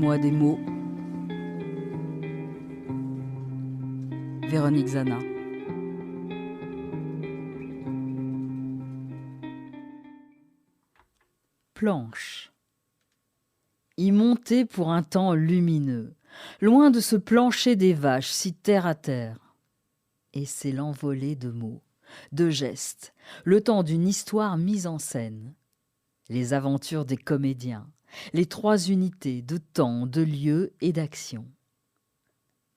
Donne-moi des mots. Véronique Zana. Planche. Y monter pour un temps lumineux, loin de ce plancher des vaches si terre à terre. Et c'est l'envolée de mots, de gestes, le temps d'une histoire mise en scène. Les aventures des comédiens, les trois unités de temps, de lieu et d'action.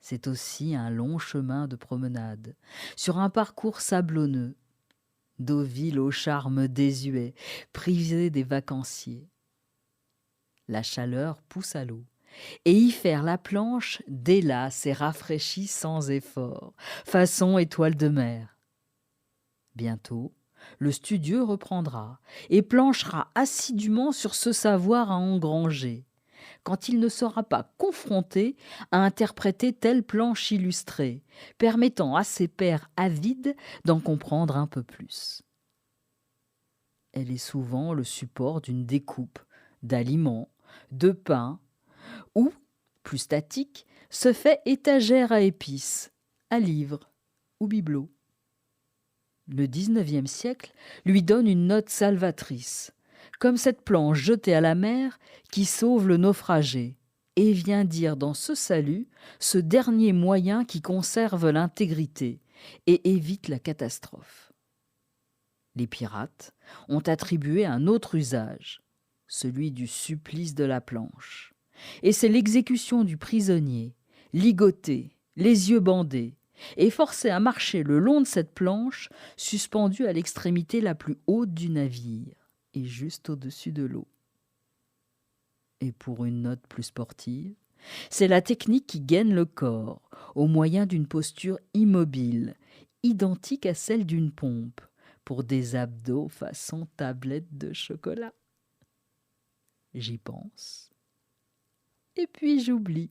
C'est aussi un long chemin de promenade, sur un parcours sablonneux, Deauville au charme désuet, prisé des vacanciers. La chaleur pousse à l'eau, et y faire la planche délasse et rafraîchit sans effort, façon étoile de mer. Bientôt, le studieux reprendra et planchera assidûment sur ce savoir à engranger, quand il ne sera pas confronté à interpréter telle planche illustrée, permettant à ses pairs avides d'en comprendre un peu plus. Elle est souvent le support d'une découpe, d'aliments, de pain, ou, plus statique, se fait étagère à épices, à livres ou bibelot. Le XIXe siècle lui donne une note salvatrice, comme cette planche jetée à la mer qui sauve le naufragé et vient dire dans ce salut ce dernier moyen qui conserve l'intégrité et évite la catastrophe. Les pirates ont attribué un autre usage, celui du supplice de la planche. Et c'est l'exécution du prisonnier, ligoté, les yeux bandés, et forcé à marcher le long de cette planche, suspendue à l'extrémité la plus haute du navire, et juste au-dessus de l'eau. Et pour une note plus sportive, c'est la technique qui gaine le corps, au moyen d'une posture immobile, identique à celle d'une pompe, pour des abdos façon tablette de chocolat. J'y pense. Et puis j'oublie.